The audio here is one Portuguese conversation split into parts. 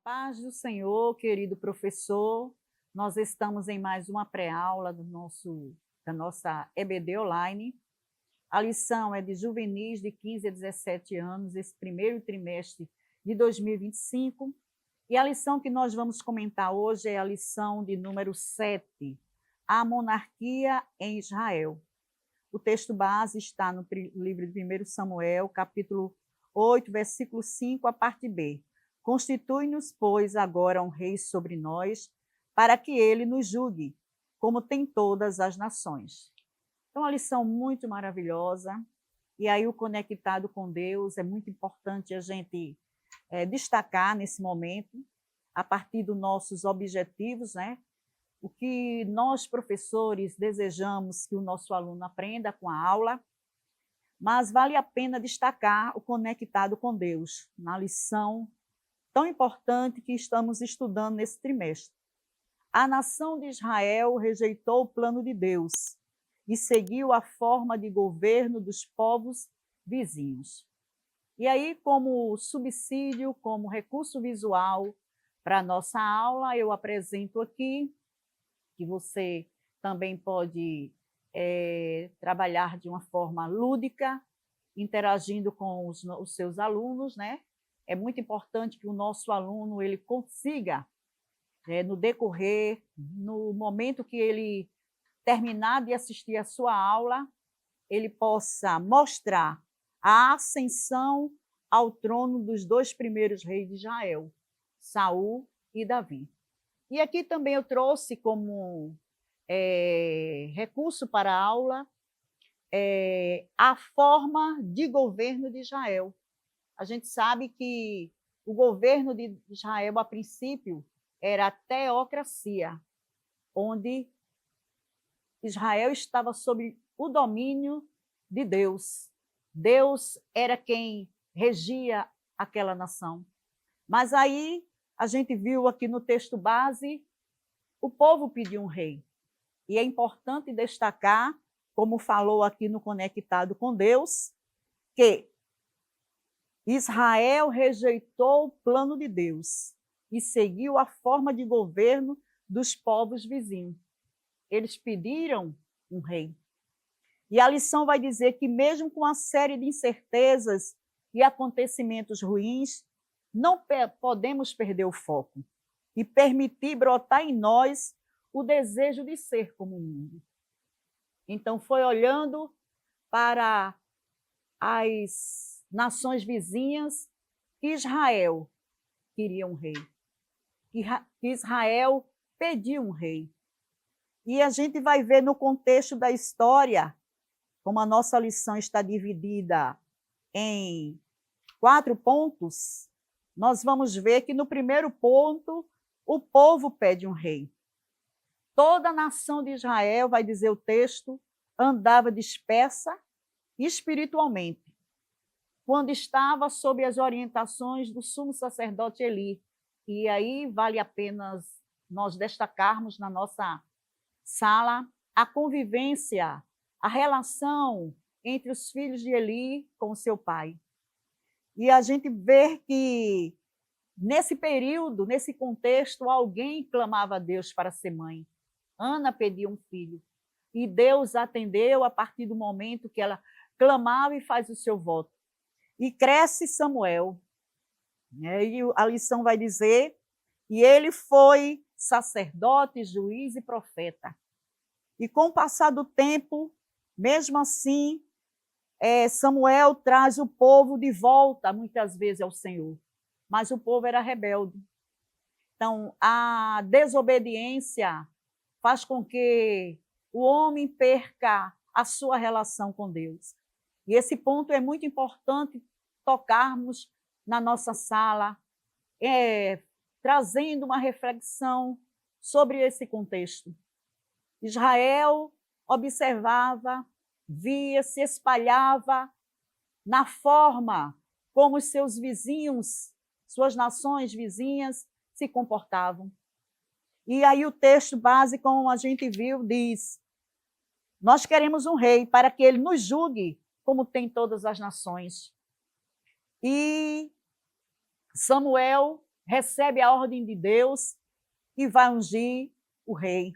Paz do Senhor, querido professor. Nós estamos em mais uma pré-aula da nossa EBD Online. A lição é de juvenis de 15 a 17 anos, esse primeiro trimestre de 2025. E a lição que nós vamos comentar hoje é a lição de número 7, a monarquia em Israel. O texto base está no livro de 1 Samuel, capítulo 8, versículo 5, a parte B. Constitui-nos, pois, agora um rei sobre nós, para que ele nos julgue, como tem todas as nações. Então, uma lição muito maravilhosa. E aí, o conectado com Deus é muito importante a gente destacar nesse momento, a partir dos nossos objetivos, né? O que nós, professores, desejamos que o nosso aluno aprenda com a aula, mas vale a pena destacar o conectado com Deus, na lição tão importante que estamos estudando nesse trimestre. A nação de Israel rejeitou o plano de Deus e seguiu a forma de governo dos povos vizinhos. E aí, como subsídio, como recurso visual para a nossa aula, eu apresento aqui, que você também pode trabalhar de uma forma lúdica, interagindo com os seus alunos, né? É muito importante que o nosso aluno ele consiga, no decorrer, no momento que ele terminar de assistir a sua aula, ele possa mostrar a ascensão ao trono dos dois primeiros reis de Israel, Saul e Davi. E aqui também eu trouxe como recurso para a aula a forma de governo de Israel. A gente sabe que o governo de Israel, a princípio, era a teocracia, onde Israel estava sob o domínio de Deus. Deus era quem regia aquela nação. Mas aí a gente viu aqui no texto base, o povo pediu um rei. E é importante destacar, como falou aqui no Conectado com Deus, que Israel rejeitou o plano de Deus e seguiu a forma de governo dos povos vizinhos. Eles pediram um rei. E a lição vai dizer que mesmo com uma série de incertezas e acontecimentos ruins, não podemos perder o foco e permitir brotar em nós o desejo de ser como o mundo. Então, foi olhando para as nações vizinhas que Israel queria um rei, que Israel pediu um rei. E a gente vai ver no contexto da história, como a nossa lição está dividida em 4 pontos, nós vamos ver que no primeiro ponto, o povo pede um rei. Toda a nação de Israel, vai dizer o texto, andava dispersa espiritualmente, quando estava sob as orientações do sumo sacerdote Eli. E aí vale a pena nós destacarmos na nossa sala a convivência, a relação entre os filhos de Eli com o seu pai. E a gente vê que, nesse período, nesse contexto, alguém clamava a Deus para ser mãe. Ana pediu um filho. E Deus atendeu a partir do momento que ela clamava e faz o seu voto. E cresce Samuel. E a lição vai dizer, e ele foi sacerdote, juiz e profeta. E com o passar do tempo, mesmo assim, Samuel traz o povo de volta, muitas vezes, ao Senhor. Mas o povo era rebelde. Então, a desobediência faz com que o homem perca a sua relação com Deus. E esse ponto é muito importante tocarmos na nossa sala, trazendo uma reflexão sobre esse contexto. Israel observava, via, se espalhava na forma como os seus vizinhos, suas nações vizinhas, se comportavam. E aí o texto base, como a gente viu, diz: nós queremos um rei para que ele nos julgue como tem todas as nações. E Samuel recebe a ordem de Deus e vai ungir o rei.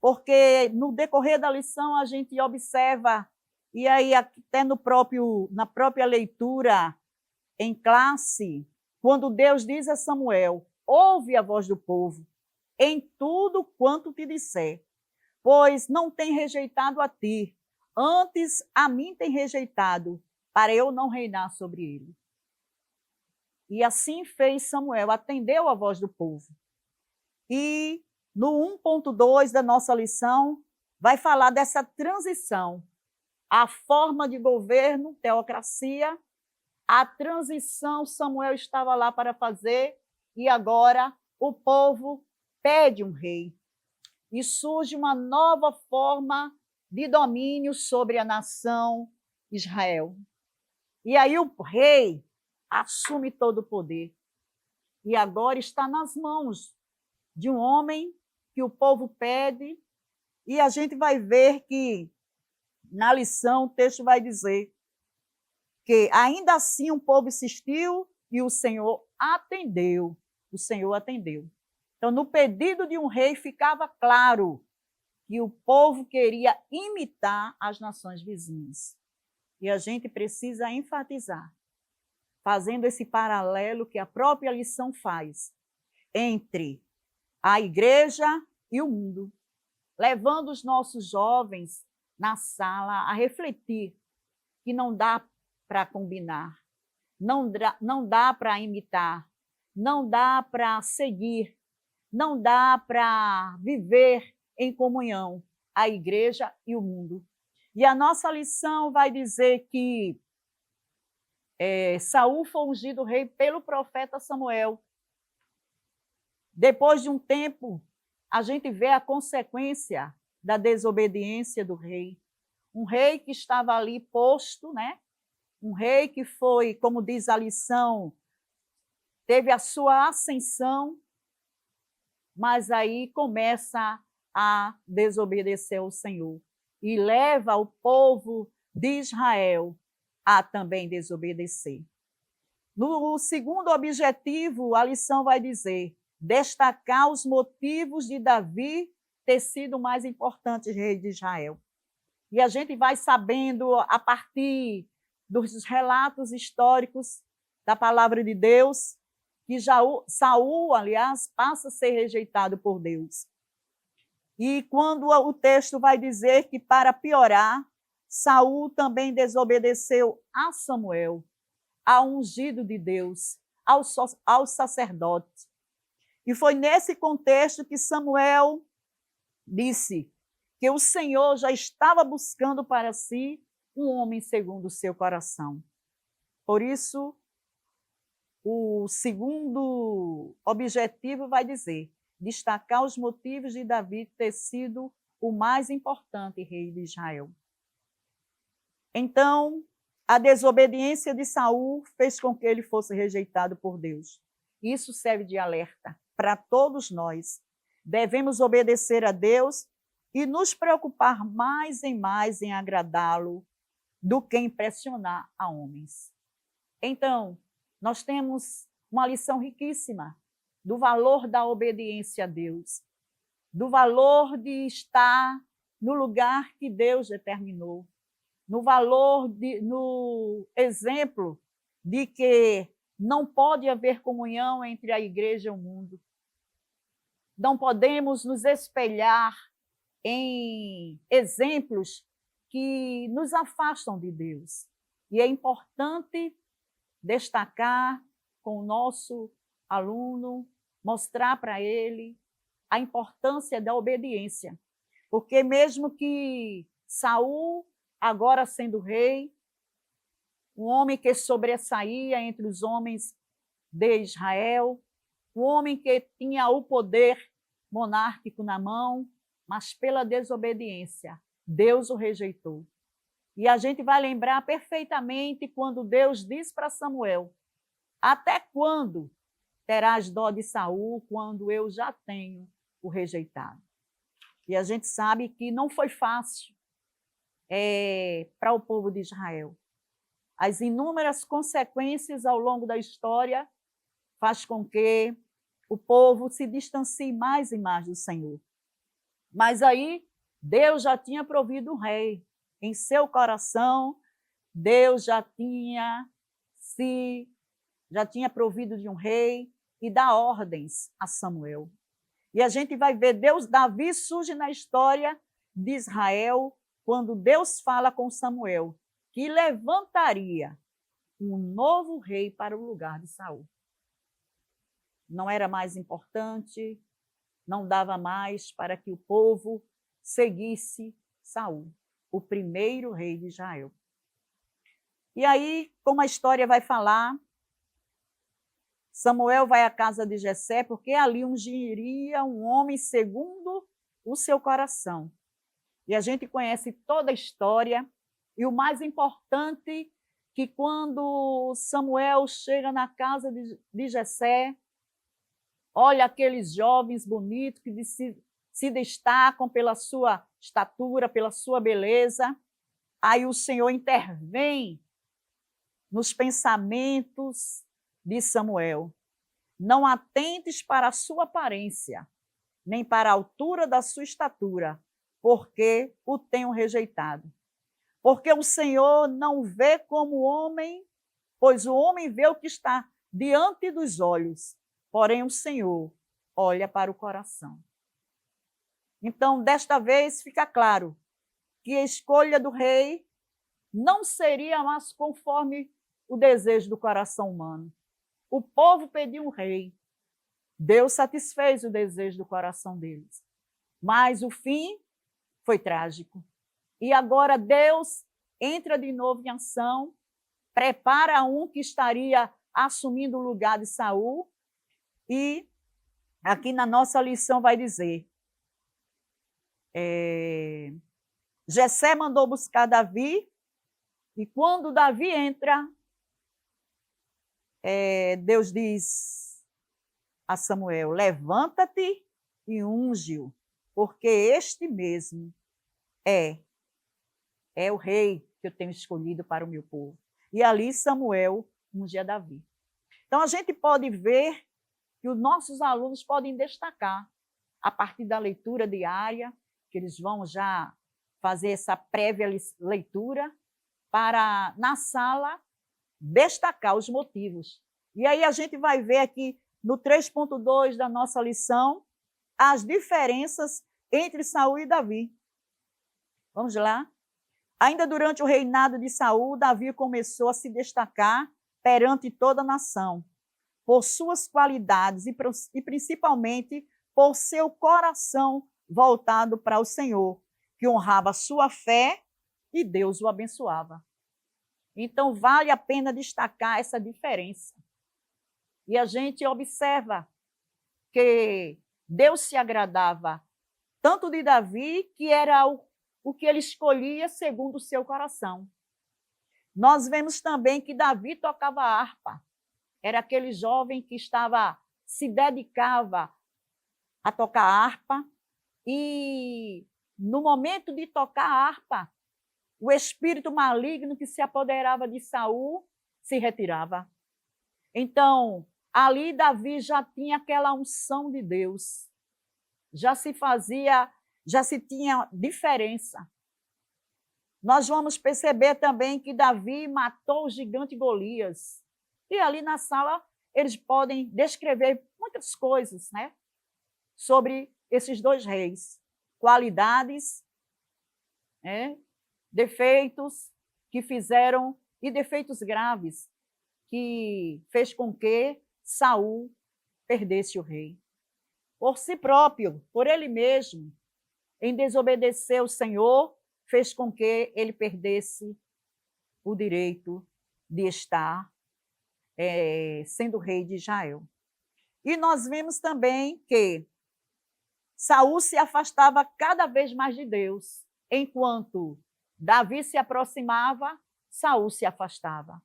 Porque no decorrer da lição a gente observa, e aí até na própria leitura em classe, quando Deus diz a Samuel: ouve a voz do povo em tudo quanto te disser, pois não tem rejeitado a ti, antes a mim tem rejeitado, para eu não reinar sobre ele. E assim fez Samuel, atendeu a voz do povo. E no 1.2 da nossa lição, vai falar dessa transição, a forma de governo, teocracia, a transição Samuel estava lá para fazer, e agora o povo pede um rei. E surge uma nova forma de domínio sobre a nação Israel. E aí o rei assume todo o poder. E agora está nas mãos de um homem que o povo pede, e a gente vai ver que na lição o texto vai dizer que ainda assim o povo insistiu e o Senhor atendeu. O Senhor atendeu. Então, no pedido de um rei, ficava claro que o povo queria imitar as nações vizinhas. E a gente precisa enfatizar, fazendo esse paralelo que a própria lição faz entre a igreja e o mundo, levando os nossos jovens na sala a refletir que não dá para combinar, não dá para imitar, não dá para seguir, não dá para viver em comunhão a igreja e o mundo. E a nossa lição vai dizer que Saul foi ungido rei pelo profeta Samuel. Depois de um tempo, a gente vê a consequência da desobediência do rei. Um rei que estava ali posto, né? Um rei que foi, como diz a lição, teve a sua ascensão, mas aí começa a desobedecer ao Senhor e leva o povo de Israel a também desobedecer. No segundo objetivo, a lição vai dizer: destacar os motivos de Davi ter sido o mais importante rei de Israel. E a gente vai sabendo, a partir dos relatos históricos da palavra de Deus, que Saul, aliás, passa a ser rejeitado por Deus. E quando o texto vai dizer que, para piorar, Saul também desobedeceu a Samuel, ao ungido de Deus, ao sacerdote. E foi nesse contexto que Samuel disse que o Senhor já estava buscando para si um homem segundo o seu coração. Por isso, o segundo objetivo vai dizer: destacar os motivos de Davi ter sido o mais importante rei de Israel. Então, a desobediência de Saul fez com que ele fosse rejeitado por Deus. Isso serve de alerta para todos nós. Devemos obedecer a Deus e nos preocupar mais em agradá-lo do que impressionar a homens. Então, nós temos uma lição riquíssima do valor da obediência a Deus, do valor de estar no lugar que Deus determinou, no exemplo de que não pode haver comunhão entre a igreja e o mundo. Não podemos nos espelhar em exemplos que nos afastam de Deus. E é importante destacar com o nosso aluno, mostrar para ele a importância da obediência. Porque mesmo que Saul, agora sendo rei, um homem que sobressaía entre os homens de Israel, um homem que tinha o poder monárquico na mão, mas pela desobediência, Deus o rejeitou. E a gente vai lembrar perfeitamente quando Deus diz para Samuel: até quando terás dó de Saul, quando eu já tenho o rejeitado? E a gente sabe que não foi fácil para o povo de Israel. As inúmeras consequências ao longo da história faz com que o povo se distancie mais e mais do Senhor. Mas aí Deus já tinha provido um rei. Em seu coração, Deus já tinha provido de um rei e dá ordens a Samuel. E a gente vai ver Davi surge na história de Israel quando Deus fala com Samuel que levantaria um novo rei para o lugar de Saul. Não era mais importante, não dava mais para que o povo seguisse Saul, o primeiro rei de Israel. E aí, como a história vai falar, Samuel vai à casa de Jessé, porque ali ungiria um homem segundo o seu coração. E a gente conhece toda a história, e o mais importante, que quando Samuel chega na casa de Jessé, olha aqueles jovens bonitos que se destacam pela sua estatura, pela sua beleza, aí o Senhor intervém nos pensamentos de Samuel. Não atentes para a sua aparência, nem para a altura da sua estatura, porque o tenho rejeitado. Porque o Senhor não vê como o homem, pois o homem vê o que está diante dos olhos, porém o Senhor olha para o coração. Então, desta vez, fica claro que a escolha do rei não seria mais conforme o desejo do coração humano. O povo pediu um rei. Deus satisfez o desejo do coração deles. Mas o fim foi trágico. E agora Deus entra de novo em ação, prepara um que estaria assumindo o lugar de Saul. E aqui na nossa lição vai dizer, Jessé mandou buscar Davi, e quando Davi entra, Deus diz a Samuel, levanta-te e unge-o, porque este mesmo é o rei que eu tenho escolhido para o meu povo. E ali Samuel unge a Davi. Então a gente pode ver que os nossos alunos podem destacar, a partir da leitura diária, que eles vão já fazer essa prévia leitura, para, na sala, destacar os motivos. E aí a gente vai ver aqui no 3.2 da nossa lição as diferenças entre Saul e Davi. Vamos lá? Ainda durante o reinado de Saul, Davi começou a se destacar perante toda a nação, por suas qualidades e principalmente por seu coração voltado para o Senhor, que honrava a sua fé e Deus o abençoava. Então, vale a pena destacar essa diferença. E a gente observa que Deus se agradava tanto de Davi, que era o que ele escolhia segundo o seu coração. Nós vemos também que Davi tocava harpa. Era aquele jovem que se dedicava a tocar harpa, e no momento de tocar harpa, o espírito maligno que se apoderava de Saul se retirava. Então, ali Davi já tinha aquela unção de Deus, já se tinha diferença. Nós vamos perceber também que Davi matou o gigante Golias. E ali na sala eles podem descrever muitas coisas, né, sobre esses dois reis, qualidades, defeitos que fizeram, e defeitos graves, que fez com que Saul perdesse o rei. Por si próprio, por ele mesmo, em desobedecer ao Senhor, fez com que ele perdesse o direito de estar sendo rei de Israel. E nós vemos também que Saul se afastava cada vez mais de Deus, enquanto Davi se aproximava, Saul se afastava.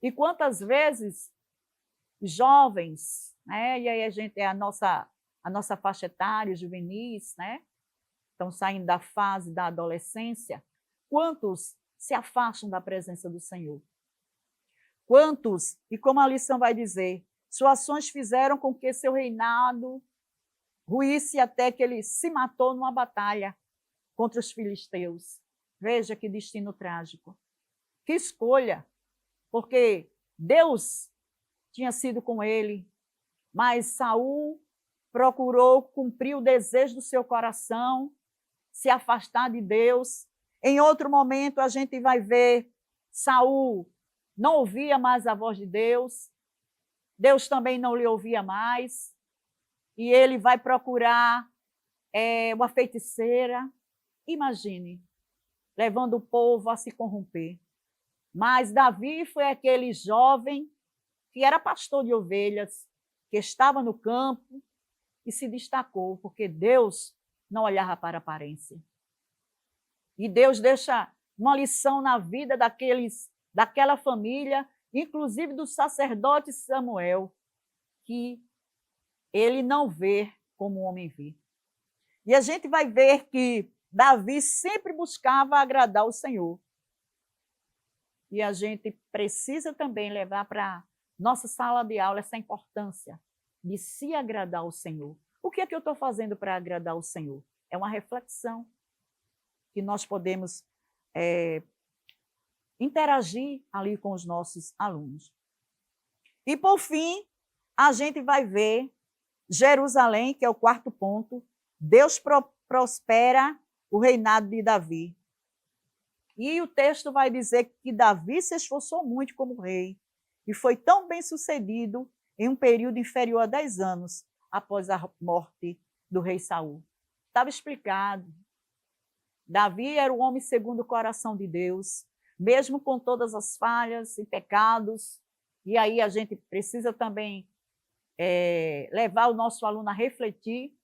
E quantas vezes jovens, né, e aí a gente a nossa faixa etária, juvenis, né, estão saindo da fase da adolescência, quantos se afastam da presença do Senhor? Quantos, e como a lição vai dizer, Suas ações fizeram com que seu reinado ruísse até que ele se matou numa batalha contra os filisteus. Veja que destino trágico. Que escolha, porque Deus tinha sido com ele, mas Saul procurou cumprir o desejo do seu coração, se afastar de Deus. Em outro momento a gente vai ver Saul não ouvia mais a voz de Deus, Deus também não lhe ouvia mais, e ele vai procurar uma feiticeira. Imagine, levando o povo a se corromper. Mas Davi foi aquele jovem que era pastor de ovelhas, que estava no campo e se destacou, porque Deus não olhava para a aparência. E Deus deixa uma lição na vida daquela família, inclusive do sacerdote Samuel, que ele não vê como o homem vê. E a gente vai ver que Davi sempre buscava agradar o Senhor. E a gente precisa também levar para nossa sala de aula essa importância de se agradar ao Senhor. O que é que eu estou fazendo para agradar ao Senhor? É uma reflexão que nós podemos interagir ali com os nossos alunos. E, por fim, a gente vai ver Jerusalém, que é o quarto ponto. Deus prospera o reinado de Davi. E o texto vai dizer que Davi se esforçou muito como rei e foi tão bem sucedido em um período inferior a 10 anos após a morte do rei Saul. Estava explicado. Davi era o homem segundo o coração de Deus, mesmo com todas as falhas e pecados. E aí a gente precisa também levar o nosso aluno a refletir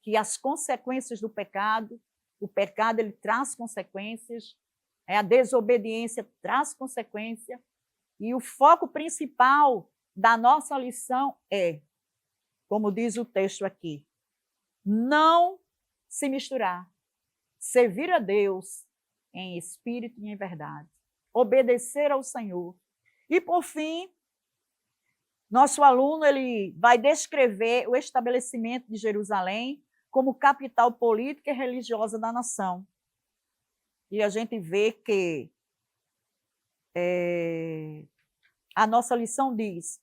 que as consequências do pecado, o pecado ele traz consequências, a desobediência traz consequência, e o foco principal da nossa lição é, como diz o texto aqui, não se misturar, servir a Deus em espírito e em verdade, obedecer ao Senhor. E, por fim, nosso aluno ele vai descrever o estabelecimento de Jerusalém como capital política e religiosa da nação. E a gente vê que a nossa lição diz: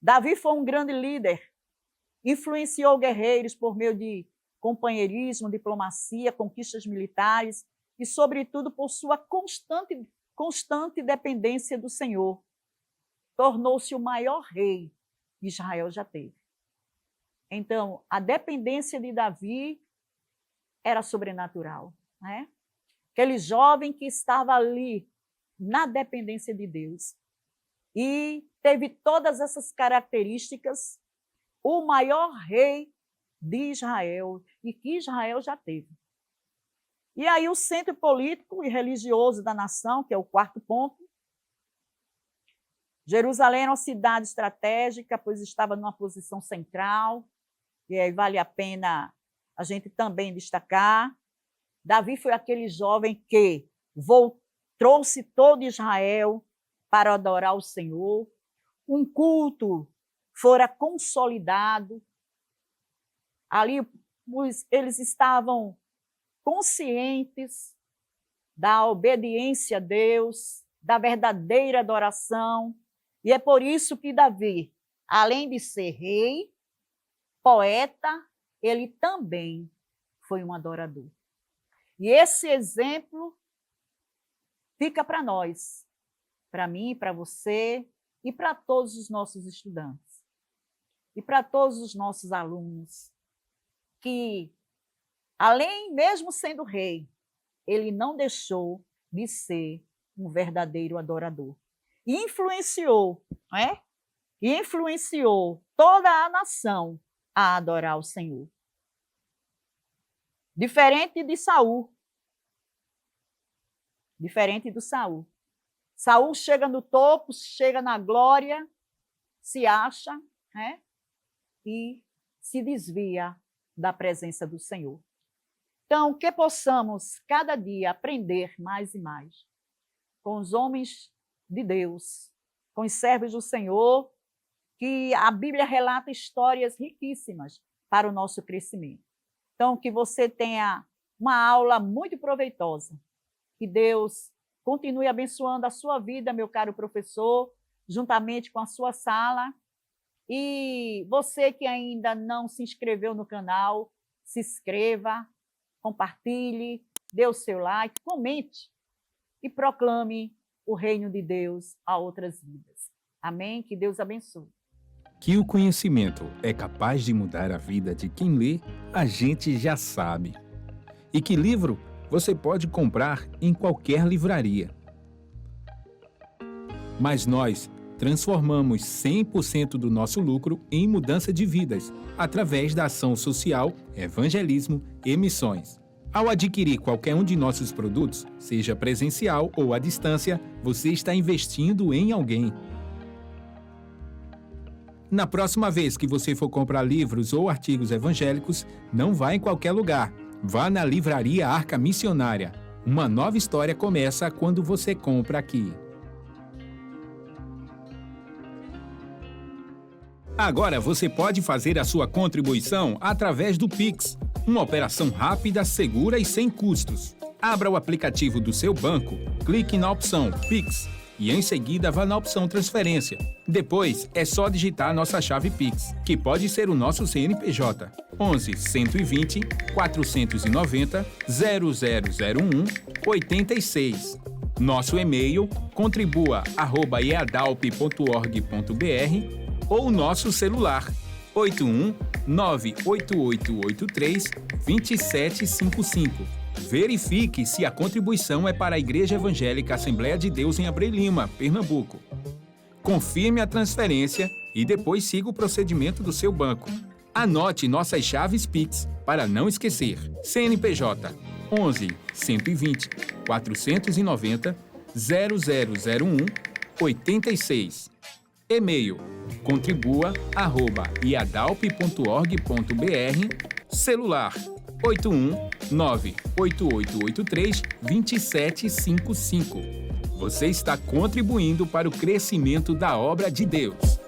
Davi foi um grande líder, influenciou guerreiros por meio de companheirismo, diplomacia, conquistas militares e, sobretudo, por sua constante dependência do Senhor. Tornou-se o maior rei que Israel já teve. Então, a dependência de Davi era sobrenatural, né? Aquele jovem que estava ali na dependência de Deus e teve todas essas características, o maior rei de Israel e que Israel já teve. E aí o centro político e religioso da nação, que é o quarto ponto. Jerusalém era uma cidade estratégica, pois estava numa posição central, e aí vale a pena a gente também destacar. Davi foi aquele jovem que trouxe todo Israel para adorar o Senhor. Um culto fora consolidado. Ali eles estavam conscientes da obediência a Deus, da verdadeira adoração. E é por isso que Davi, além de ser rei, poeta, ele também foi um adorador. E esse exemplo fica para nós, para mim, para você e para todos os nossos estudantes. E para todos os nossos alunos, que, além, mesmo sendo rei, ele não deixou de ser um verdadeiro adorador. E influenciou, né? E influenciou toda a nação a adorar o Senhor. Diferente de Saul. Diferente do Saul. Saul chega no topo, chega na glória, se acha, né? E se desvia da presença do Senhor. Então, que possamos cada dia aprender mais e mais com os homens de Deus, com os servos do Senhor, que a Bíblia relata histórias riquíssimas para o nosso crescimento. Então, que você tenha uma aula muito proveitosa. Que Deus continue abençoando a sua vida, meu caro professor, juntamente com a sua sala. E você que ainda não se inscreveu no canal, se inscreva, compartilhe, dê o seu like, comente e proclame o reino de Deus a outras vidas. Amém? Que Deus abençoe. Que o conhecimento é capaz de mudar a vida de quem lê, a gente já sabe. E que livro você pode comprar em qualquer livraria. Mas nós transformamos 100% do nosso lucro em mudança de vidas, através da ação social, evangelismo e missões. Ao adquirir qualquer um de nossos produtos, seja presencial ou à distância, você está investindo em alguém. Na próxima vez que você for comprar livros ou artigos evangélicos, não vá em qualquer lugar. Vá na Livraria Arca Missionária. Uma nova história começa quando você compra aqui. Agora você pode fazer a sua contribuição através do Pix, uma operação rápida, segura e sem custos. Abra o aplicativo do seu banco, clique na opção Pix e em seguida vá na opção Transferência. Depois é só digitar nossa chave Pix, que pode ser o nosso CNPJ, 11 120 490 0001 86. Nosso e-mail contribua@eadalp.org.br ou nosso celular 81 98883 2755. Verifique se a contribuição é para a Igreja Evangélica Assembleia de Deus em Abreu Lima, Pernambuco. Confirme a transferência e depois siga o procedimento do seu banco. Anote nossas chaves Pix para não esquecer. CNPJ 11 120 490 0001 86. E-mail contribua@iadalp.org.br. Celular 81 98883 2755. Você está contribuindo para o crescimento da obra de Deus.